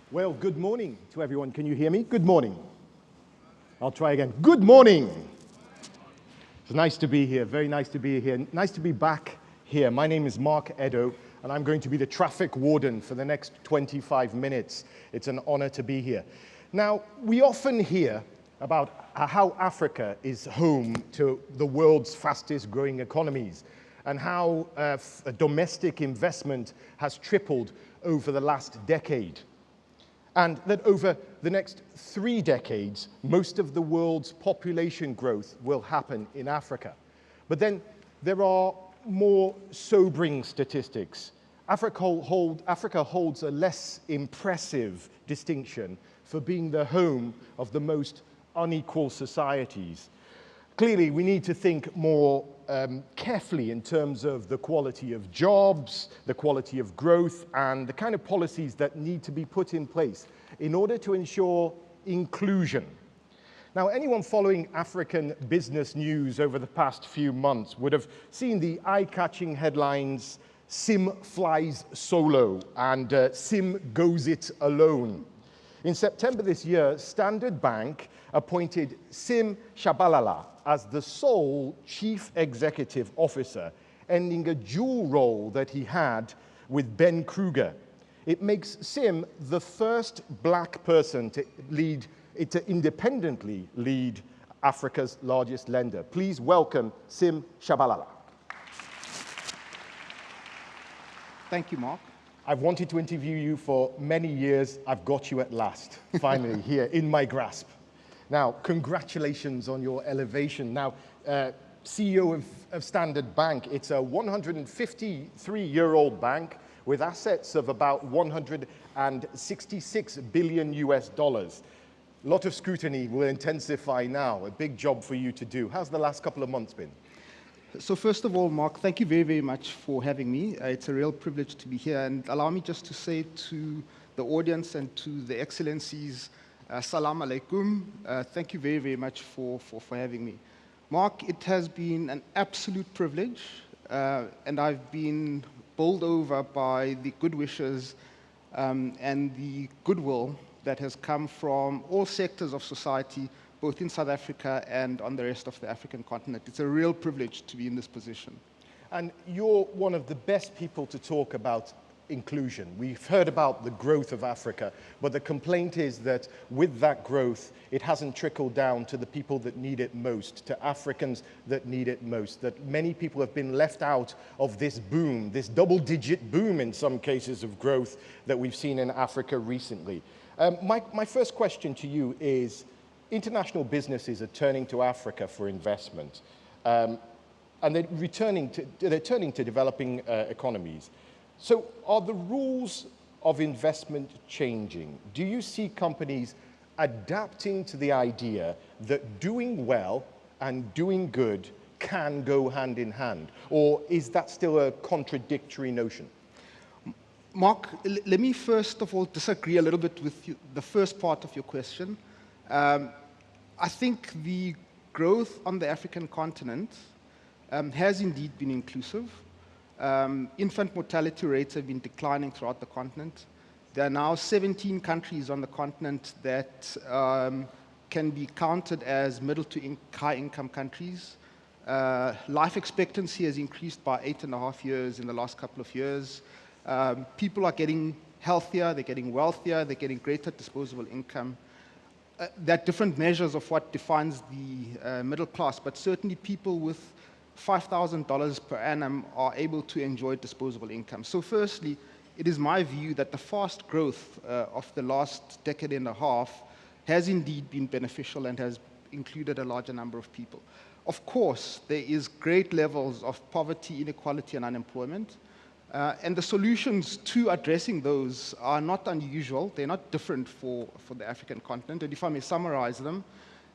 Well, good morning to everyone. Can you hear me? Good morning. I'll try again. Good morning. It's nice to be here. Very nice to be here. Nice to be back here. My name is Mark Eddo, and I'm going to be the traffic warden for the next 25 minutes. It's an honor to be here. Now, we often hear about how Africa is home to the world's fastest growing economies and how domestic investment has tripled over the last decade. And that over the next 3 decades, most of the world's population growth will happen in Africa. But then there are more sobering statistics. Africa holds a less impressive distinction for being the home of the most unequal societies. Clearly, we need to think more carefully in terms of the quality of jobs, the quality of growth, and the kind of policies that need to be put in place in order to ensure inclusion. Now, anyone following African business news over the past few months would have seen the eye-catching headlines, "Sim flies solo" and "Sim goes it alone." In September this year, Standard Bank appointed Tshabalala as the sole chief executive officer, ending a dual role that he had with Ben Kruger. It makes Sim the first black person to independently lead Africa's largest lender. Please welcome Tshabalala. Thank you, Mark. I've wanted to interview you for many years. I've got you at last, finally, here in my grasp. Now, congratulations on your elevation. Now, CEO of Standard Bank, it's a 153-year-old bank with assets of about 166 billion US dollars. A lot of scrutiny will intensify now, a big job for you to do. How's the last couple of months been? So first of all, Mark, thank you very, very much for having me. It's a real privilege to be here. And allow me just to say to the audience and to the excellencies, Salam alaikum. Thank you very, very much for having me. Mark, it has been an absolute privilege, and I've been bowled over by the good wishes and the goodwill that has come from all sectors of society, both in South Africa and on the rest of the African continent. It's a real privilege to be in this position. And you're one of the best people to talk about inclusion. We've heard about the growth of Africa, but the complaint is that with that growth, it hasn't trickled down to the people that need it most, to Africans that need it most, that many people have been left out of this boom, this double-digit boom in some cases of growth that we've seen in Africa recently. My first question to you is, international businesses are turning to Africa for investment, and they're turning to developing economies. So are the rules of investment changing? Do you see companies adapting to the idea that doing well and doing good can go hand in hand? Or is that still a contradictory notion? Mark, let me first of all disagree a little bit with the first part of your question. I think the growth on the African continent has indeed been inclusive. Infant mortality rates have been declining throughout the continent. There are now 17 countries on the continent that can be counted as middle to high income countries. Life expectancy has increased by 8.5 years in the last couple of years. People are getting healthier, they're getting wealthier, they're getting greater disposable income. There are different measures of what defines the middle class, but certainly people with $5,000 per annum are able to enjoy disposable income. So firstly, it is my view that the fast growth of the last decade and a half has indeed been beneficial and has included a larger number of people. Of course, there is great levels of poverty, inequality, and unemployment. And the solutions to addressing those are not unusual. They're not different for the African continent. And if I may summarize them,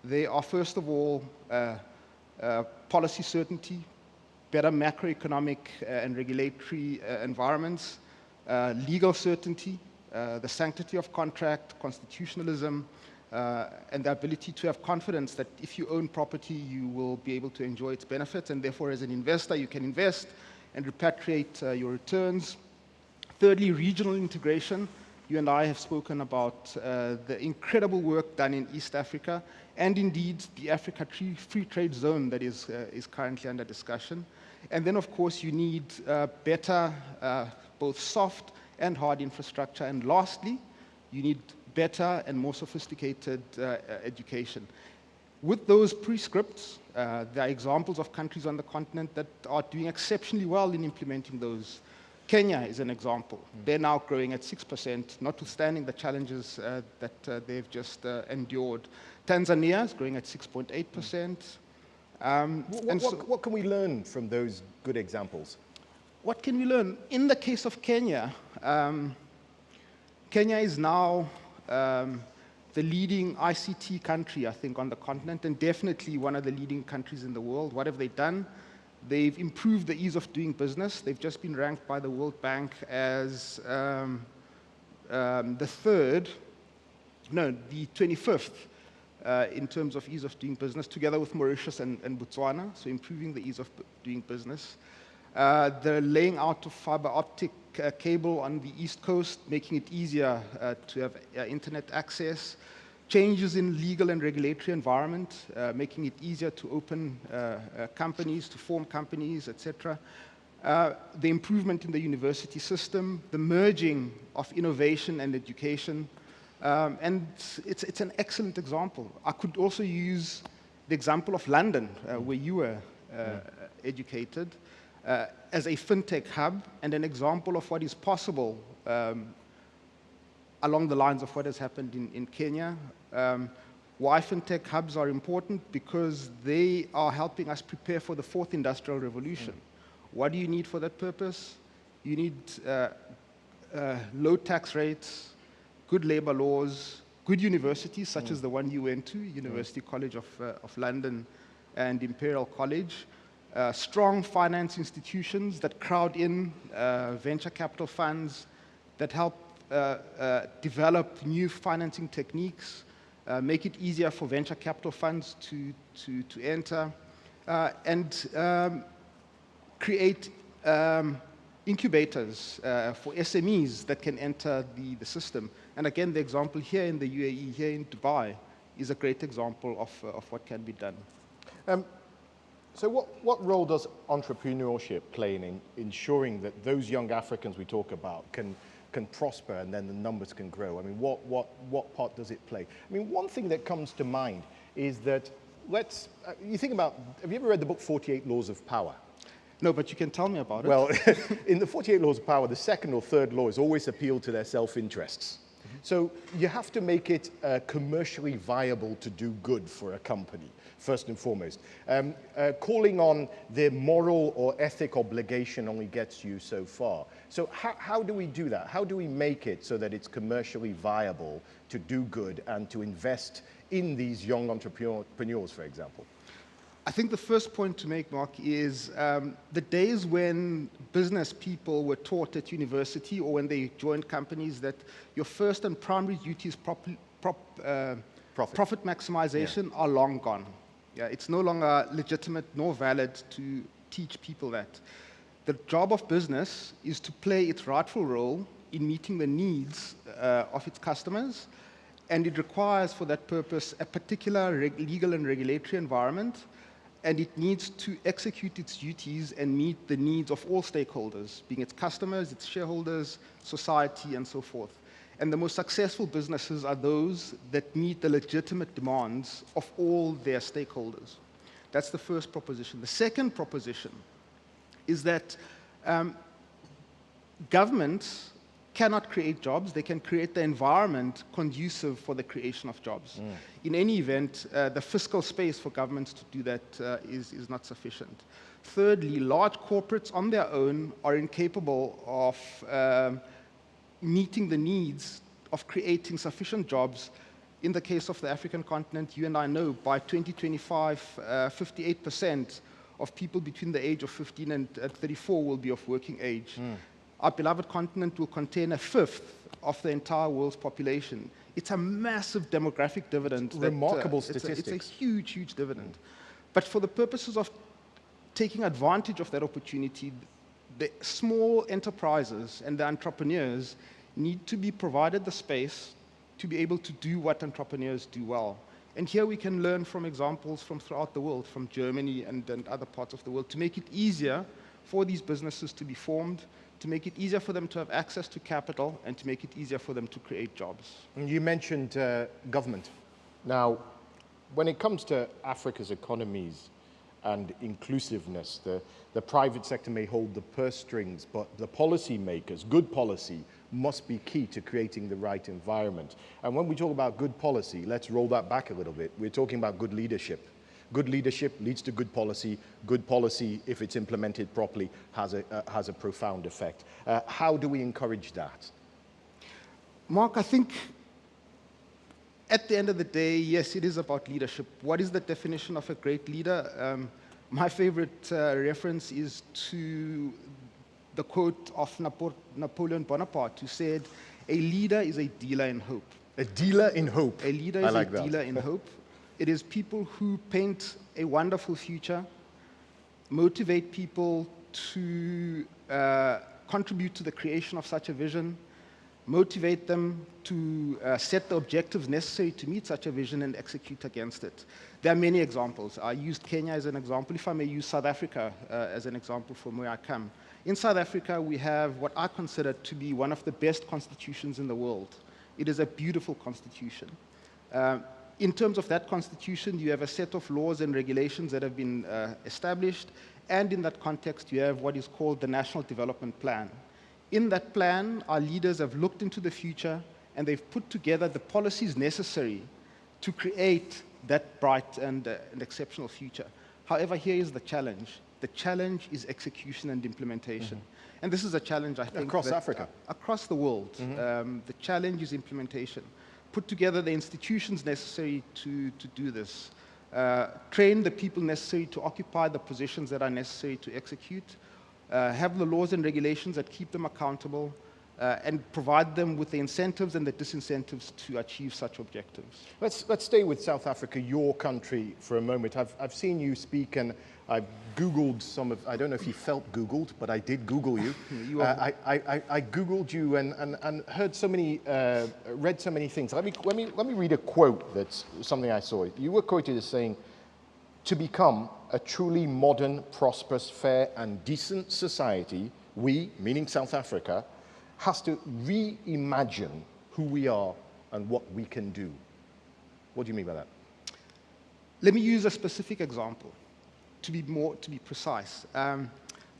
they are, first of all, policy certainty, better macroeconomic and regulatory environments, legal certainty, the sanctity of contract, constitutionalism, and the ability to have confidence that if you own property, you will be able to enjoy its benefits, and therefore, as an investor, you can invest and repatriate your returns. Thirdly, regional integration. You and I have spoken about the incredible work done in East Africa, and indeed the Africa Free Trade Zone that is currently under discussion. And then, of course, you need better both soft and hard infrastructure. And lastly, you need better and more sophisticated education. With those prescripts, there are examples of countries on the continent that are doing exceptionally well in implementing those. Kenya is an example. They're now growing at 6%, notwithstanding the challenges that they've just endured. Tanzania is growing at 6.8%. What can we learn from those good examples? What can we learn? In the case of Kenya, Kenya is now the leading ICT country, I think, on the continent, and definitely one of the leading countries in the world. What have they done? They've improved the ease of doing business. They've just been ranked by the World Bank as the 25th in terms of ease of doing business, together with Mauritius and Botswana, so improving the ease of doing business. The laying out of fiber optic cable on the East Coast, making it easier to have internet access. Changes in legal and regulatory environment, making it easier to open companies, to form companies, etc. The improvement in the university system, the merging of innovation and education, and it's an excellent example. I could also use the example of London, where you were educated, as a fintech hub and an example of what is possible along the lines of what has happened in Kenya. Why fintech hubs are important? Because they are helping us prepare for the fourth industrial revolution. What do you need for that purpose? You need low tax rates, good labor laws, good universities, such as the one you went to, University College of London and Imperial College, strong finance institutions that crowd in venture capital funds, that help develop new financing techniques, make it easier for venture capital funds to enter, and create incubators for SMEs that can enter the system. And again, the example here in the UAE, here in Dubai, is a great example of what can be done. So what role does entrepreneurship play in ensuring that those young Africans we talk about can prosper and then the numbers can grow? I mean, what part does it play? I mean, one thing that comes to mind is that you think about, have you ever read the book 48 Laws of Power? No, but you can tell me about it. Well, in the 48 Laws of Power, the second or third law is always appeal to their self-interests. So you have to make it commercially viable to do good for a company, first and foremost. Calling on their moral or ethic obligation only gets you so far. So how do we do that? How do we make it so that it's commercially viable to do good and to invest in these young entrepreneurs, for example? I think the first point to make, Mark, is the days when business people were taught at university or when they joined companies that your first and primary duty is profit maximization are long gone. Yeah, it's no longer legitimate nor valid to teach people that. The job of business is to play its rightful role in meeting the needs of its customers, and it requires for that purpose a particular legal and regulatory environment, and it needs to execute its duties and meet the needs of all stakeholders, being its customers, its shareholders, society, and so forth. And the most successful businesses are those that meet the legitimate demands of all their stakeholders. That's the first proposition. The second proposition is that governments cannot create jobs. They can create the environment conducive for the creation of jobs. In any event, the fiscal space for governments to do that is not sufficient. Thirdly, large corporates on their own are incapable of meeting the needs of creating sufficient jobs. In the case of the African continent, you and I know by 2025, 58% of people between the age of 15 and 34 will be of working age. Our beloved continent will contain a fifth of the entire world's population. It's a massive demographic dividend. Remarkable statistics. It's a huge, huge dividend. But for the purposes of taking advantage of that opportunity, the small enterprises and the entrepreneurs need to be provided the space to be able to do what entrepreneurs do well. And here we can learn from examples from throughout the world, from Germany and other parts of the world, to make it easier for these businesses to be formed, to make it easier for them to have access to capital, and to make it easier for them to create jobs. And you mentioned government. Now, when it comes to Africa's economies and inclusiveness, the private sector may hold the purse strings, but the policy makers, good policy, must be key to creating the right environment. And when we talk about good policy, let's roll that back a little bit. We're talking about good leadership. Good leadership leads to good policy. Good policy, if it's implemented properly, has a profound effect. How do we encourage that? Mark, I think at the end of the day, yes, it is about leadership. What is the definition of a great leader? My favorite reference is to the quote of Napoleon Bonaparte, who said, "A leader is a dealer in hope." A dealer in hope. A leader is a dealer in hope. It is people who paint a wonderful future, motivate people to contribute to the creation of such a vision, motivate them to set the objectives necessary to meet such a vision and execute against it. There are many examples. I used Kenya as an example. If I may use South Africa as an example from where I come. In South Africa, we have what I consider to be one of the best constitutions in the world. It is a beautiful constitution. In terms of that constitution, you have a set of laws and regulations that have been established, and in that context, you have what is called the National Development Plan. In that plan, our leaders have looked into the future, and they've put together the policies necessary to create that bright and exceptional future. However, here is the challenge. The challenge is execution and implementation. Mm-hmm. And this is a challenge, I think, across Africa. Across the world. Mm-hmm. The challenge is implementation. Put together the institutions necessary to do this. Train the people necessary to occupy the positions that are necessary to execute. Have the laws and regulations that keep them accountable, and provide them with the incentives and the disincentives to achieve such objectives. Let's stay with South Africa, your country, for a moment. I've seen you speak, and I've Googled some of, I don't know if you felt Googled, but I did Google you. I Googled you and heard so many, read so many things. Let me read a quote that's something I saw. You were quoted as saying, "To become a truly modern, prosperous, fair, and decent society, we," meaning South Africa, "has to reimagine who we are and what we can do." What do you mean by that? Let me use a specific example to be precise.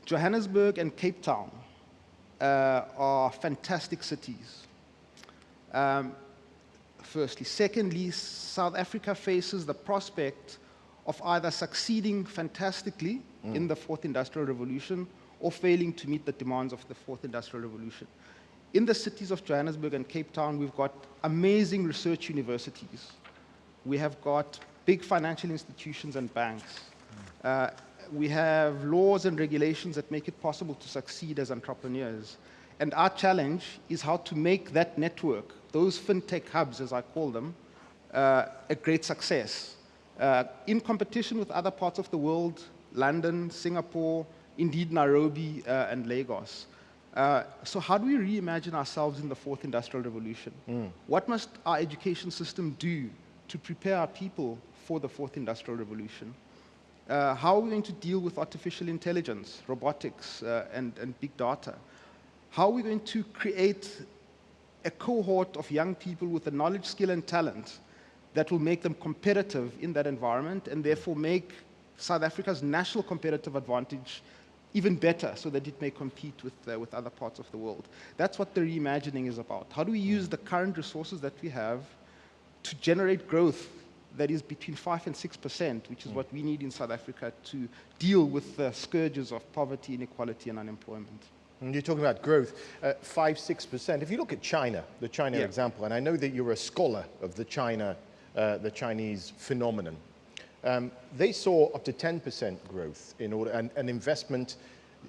Johannesburg and Cape Town are fantastic cities. Firstly. Secondly, South Africa faces the prospect of either succeeding fantastically in the Fourth Industrial Revolution or failing to meet the demands of the Fourth Industrial Revolution. In the cities of Johannesburg and Cape Town, we've got amazing research universities. We have got big financial institutions and banks. We have laws and regulations that make it possible to succeed as entrepreneurs. And our challenge is how to make that network, those fintech hubs, as I call them, a great success. In competition with other parts of the world, London, Singapore, indeed Nairobi, and Lagos. So how do we reimagine ourselves in the Fourth Industrial Revolution? What must our education system do to prepare our people for the Fourth Industrial Revolution? How are we going to deal with artificial intelligence, robotics, and big data? How are we going to create a cohort of young people with the knowledge, skill, and talent that will make them competitive in that environment and therefore make South Africa's national competitive advantage even better so that it may compete with other parts of the world? That's what the reimagining is about. How do we use the current resources that we have to generate growth that is between 5 and 6%, which is what we need in South Africa to deal with the scourges of poverty, inequality, and unemployment? And you're talking about growth, 5, 6%. If you look at China, the China example, and I know that you're a scholar of the Chinese phenomenon, they saw up to 10% growth in order, and investment.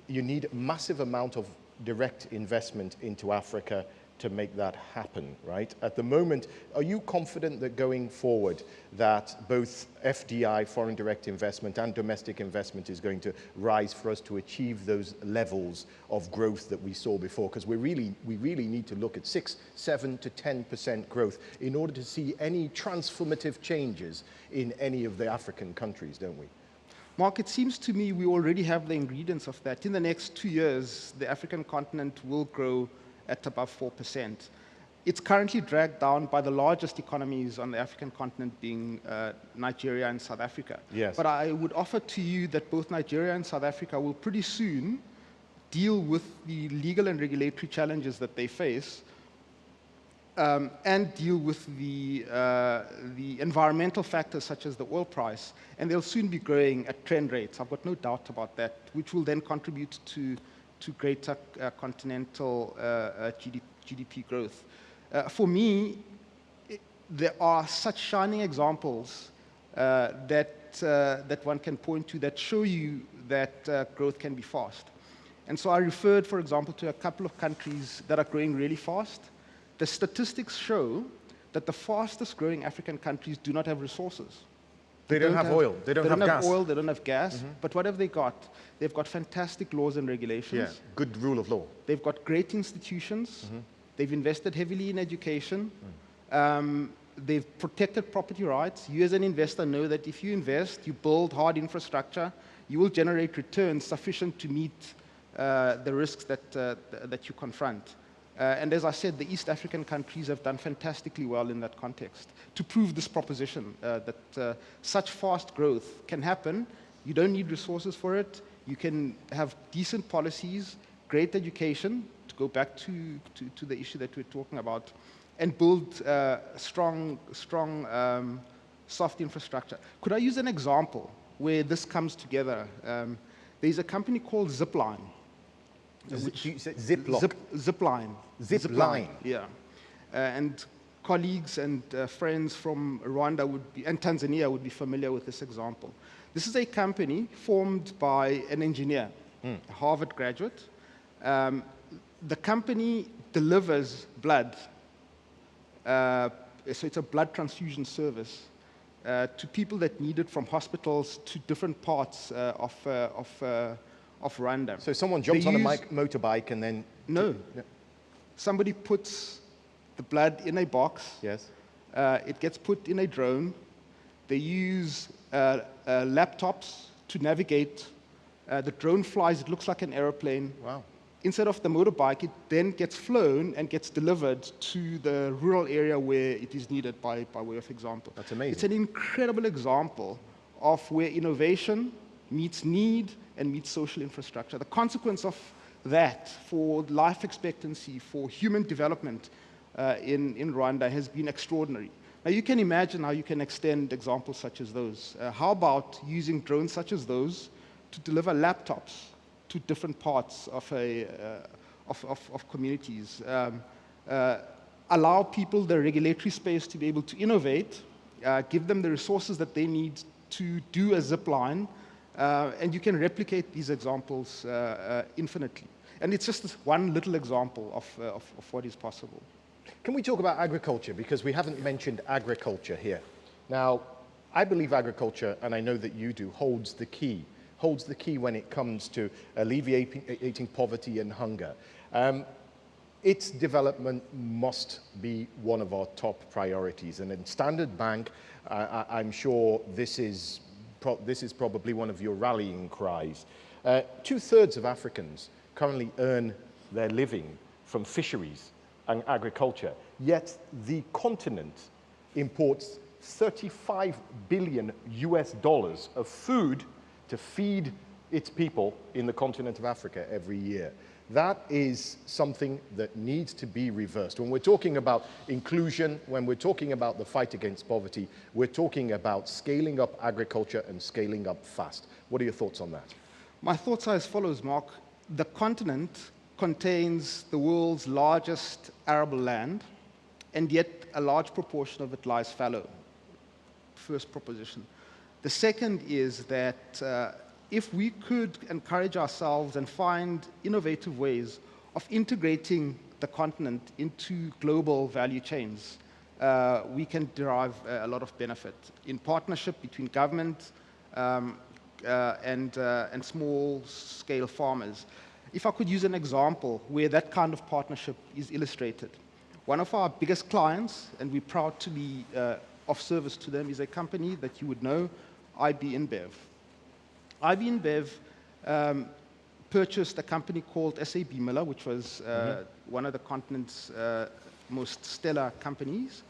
You need a massive amount of direct investment into Africa to make that happen, right? At the moment, are you confident that going forward that both FDI, foreign direct investment, and domestic investment is going to rise for us to achieve those levels of growth that we saw before? Because we really need to look at 6, 7 to 10% growth in order to see any transformative changes in any of the African countries, don't we? Mark, it seems to me we already have the ingredients of that. In the next 2 years, the African continent will grow at above 4%. It's currently dragged down by the largest economies on the African continent being Nigeria and South Africa. Yes. But I would offer to you that both Nigeria and South Africa will pretty soon deal with the legal and regulatory challenges that they face and deal with the environmental factors such as the oil price, and they'll soon be growing at trend rates. I've got no doubt about that, which will then contribute to greater continental GDP growth. For me, there are such shining examples that one can point to that show you that growth can be fast. And so I referred, for example, to a couple of countries that are growing really fast. The statistics show that the fastest growing African countries do not have resources. They don't have oil. They don't have gas. Oil, they don't have gas. Mm-hmm. But what have they got? They've got fantastic laws and regulations. Yeah, good rule of law. They've got great institutions. Mm-hmm. They've invested heavily in education. They've protected property rights. You as an investor know that if you invest, you build hard infrastructure, you will generate returns sufficient to meet the risks that you confront. And as I said, the East African countries have done fantastically well in that context to prove this proposition that such fast growth can happen. You don't need resources for it. You can have decent policies, great education, to go back to the issue that we're talking about, and build strong soft infrastructure. Could I use an example where this comes together? There's a company called Zipline. Zipline. Zipline, yeah. And colleagues and friends from Rwanda and Tanzania would be familiar with this example. This is a company formed by an engineer, a Harvard graduate. The company delivers blood, so it's a blood transfusion service to people that need it from hospitals to different parts of Rwanda. So someone jumps on a motorbike and then... No. Somebody puts the blood in a box. Yes. It gets put in a drone. They use laptops to navigate. The drone flies. It looks like an airplane. Wow. Instead of the motorbike, it then gets flown and gets delivered to the rural area where it is needed, by way of example. That's amazing. It's an incredible example of where innovation meets need and meets social infrastructure. The consequence of that for life expectancy, for human development in Rwanda has been extraordinary. Now you can imagine how you can extend examples such as those. How about using drones such as those to deliver laptops to different parts of communities? Allow people the regulatory space to be able to innovate, give them the resources that they need to do a zipline, and you can replicate these examples infinitely. And it's just one little example of what is possible. Can we talk about agriculture? Because we haven't mentioned agriculture here. Now, I believe agriculture, and I know that you do, holds the key when it comes to alleviating poverty and hunger. Its development must be one of our top priorities. And in Standard Bank, I'm sure this is probably one of your rallying cries. 2/3 of Africans currently earn their living from fisheries and agriculture, yet the continent imports $35 billion of food to feed its people in the continent of Africa every year. That is something that needs to be reversed. When we're talking about inclusion, when we're talking about the fight against poverty, we're talking about scaling up agriculture and scaling up fast. What are your thoughts on that? My thoughts are as follows, Mark. The continent contains the world's largest arable land, and yet a large proportion of it lies fallow. First proposition. The second is that if we could encourage ourselves and find innovative ways of integrating the continent into global value chains, we can derive a lot of benefit in partnership between government and small-scale farmers. If I could use an example where that kind of partnership is illustrated. One of our biggest clients, and we're proud to be of service to them, is a company that you would know, IB InBev. IB InBev purchased a company called SAB Miller, which was one of the continent's most stellar companies.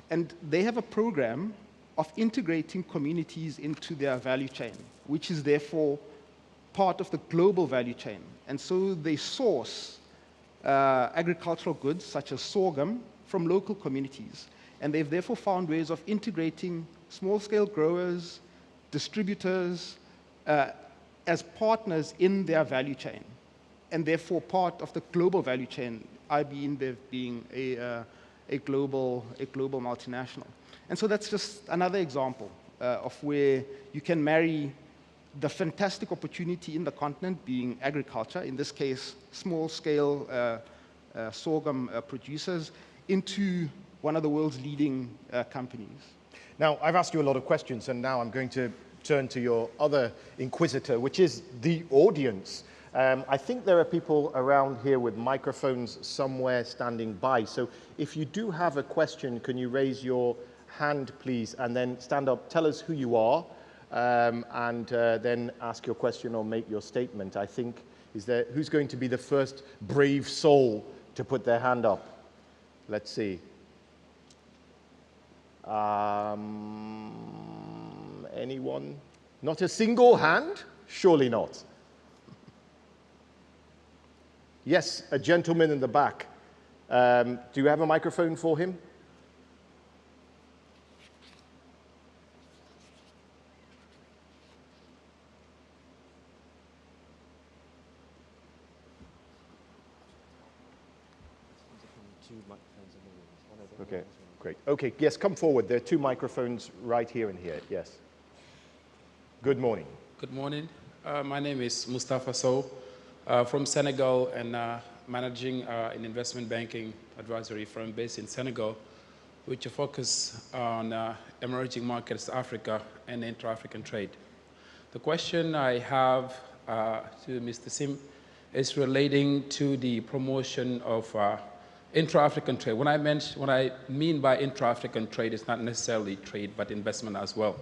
And they have a program of integrating communities into their value chain, which is therefore part of the global value chain. And so they source agricultural goods, such as sorghum, from local communities. And they've therefore found ways of integrating small-scale growers, distributors, as partners in their value chain, and therefore part of the global value chain, IB InBev being a global multinational. And so that's just another example of where you can marry the fantastic opportunity in the continent, being agriculture, in this case, small-scale sorghum producers, into one of the world's leading companies. Now, I've asked you a lot of questions, and now I'm going to turn to your other inquisitor, which is the audience. I think there are people around here with microphones somewhere standing by. So if you do have a question, can you raise your hand, please, and then stand up, tell us who you are, and then ask your question or make your statement. I think, who's going to be the first brave soul to put their hand up? Let's see. Anyone? Not a single hand? Surely not. Yes, a gentleman in the back. Do you have a microphone for him? Okay, great. Okay, yes, come forward. There are two microphones right here and here. Yes. Good morning. Good morning. My name is Mustafa Sow from Senegal, and managing an investment banking advisory firm based in Senegal, which focus on emerging markets, Africa, and intra-African trade. The question I have to Mr. Sim is relating to the promotion of intra-African trade. What I mean by intra-African trade is not necessarily trade, but investment as well.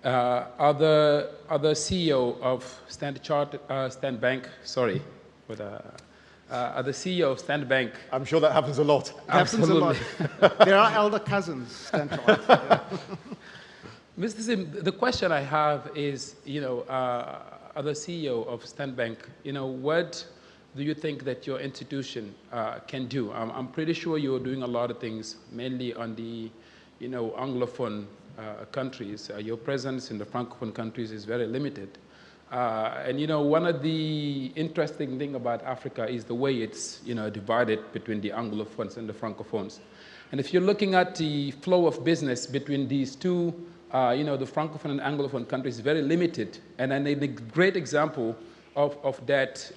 Other CEO of Stand Bank, sorry, but the CEO of Stand Bank. I'm sure that happens a lot. Happens a lot. There are elder cousins, Stand Chart. Yeah. Mr. Sim, the question I have is, other CEO of Stand Bank, what do you think that your institution can do? I'm pretty sure you're doing a lot of things, mainly on the, Anglophone countries. Your presence in the Francophone countries is very limited. And one of the interesting things about Africa is the way it's divided between the Anglophones and the Francophones. And if you're looking at the flow of business between these two, the Francophone and Anglophone countries is very limited. And a great example of that,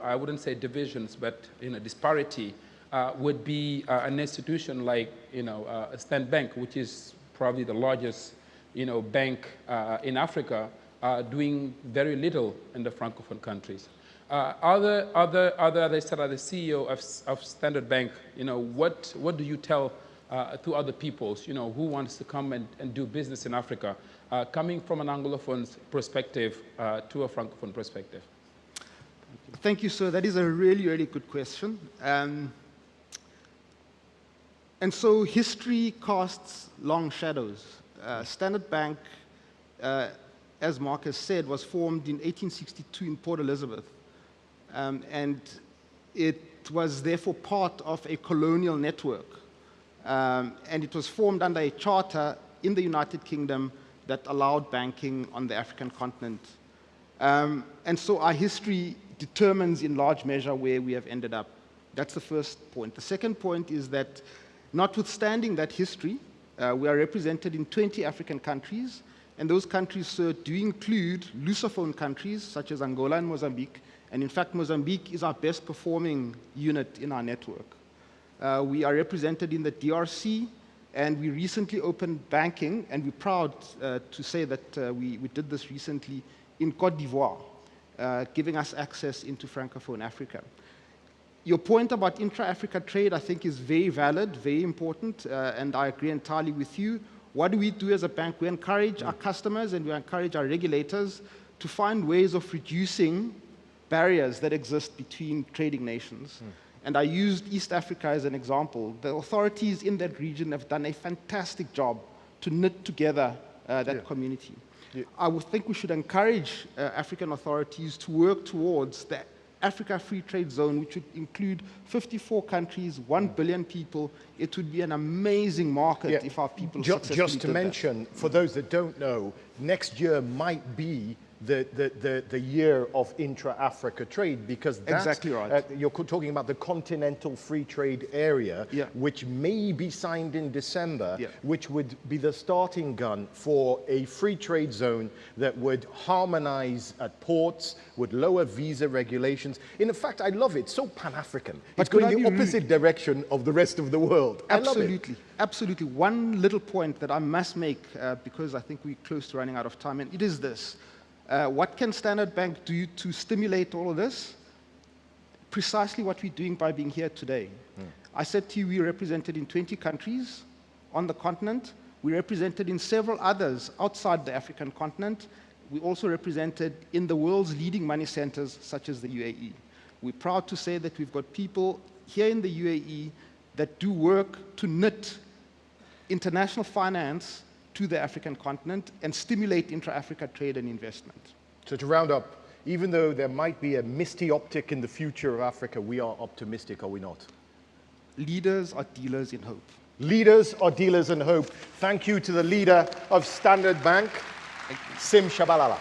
I wouldn't say divisions, but disparity would be an institution like Stand Bank, which is probably the largest bank in Africa, doing very little in the Francophone countries. Other the CEO of Standard Bank, what do you tell to other peoples, who wants to come and do business in Africa, coming from an Anglophone perspective to a Francophone perspective? Thank you, sir. That is a really, really good question. And so history casts long shadows. Standard Bank, as Mark has said, was formed in 1862 in Port Elizabeth. And it was therefore part of a colonial network. And it was formed under a charter in the United Kingdom that allowed banking on the African continent. And so our history determines in large measure where we have ended up. That's the first point. The second point is that notwithstanding that history, we are represented in 20 African countries, and those countries, sir, do include Lusophone countries such as Angola and Mozambique, And in fact, Mozambique is our best performing unit in our network. We are represented in the DRC, and we recently opened banking, and we're proud to say that we did this recently in Côte d'Ivoire, giving us access into Francophone Africa. Your point about intra-Africa trade, I think, is very valid, very important, and I agree entirely with you. What do we do as a bank? We encourage our customers and we encourage our regulators to find ways of reducing barriers that exist between trading nations. And I used East Africa as an example. The authorities in that region have done a fantastic job to knit together that community. I would think we should encourage African authorities to work towards the Africa Free Trade Zone, which would include 54 countries, 1 billion people. It would be an amazing market if our people successfully Just to did mention, for those that don't know, next year might be the year of intra-Africa trade, because that's, exactly right. You're talking about the continental free trade area, which may be signed in December, which would be the starting gun for a free trade zone that would harmonize at ports, would lower visa regulations. In fact, I love it. It's so Pan-African. It's going the opposite direction of the rest of the world. Absolutely. Absolutely. One little point that I must make, because I think we're close to running out of time, and it is this. What can Standard Bank do to stimulate all of this? Precisely what we're doing by being here today. I said to you, we're represented in 20 countries on the continent. We're represented in several others outside the African continent. We're also represented in the world's leading money centers, such as the UAE. We're proud to say that we've got people here in the UAE that do work to knit international finance to the African continent and stimulate intra-Africa trade and investment. So to round up, even though there might be a misty optic in the future of Africa, we are optimistic, are we not? Leaders are dealers in hope. Leaders are dealers in hope. Thank you to the leader of Standard Bank, Tshabalala.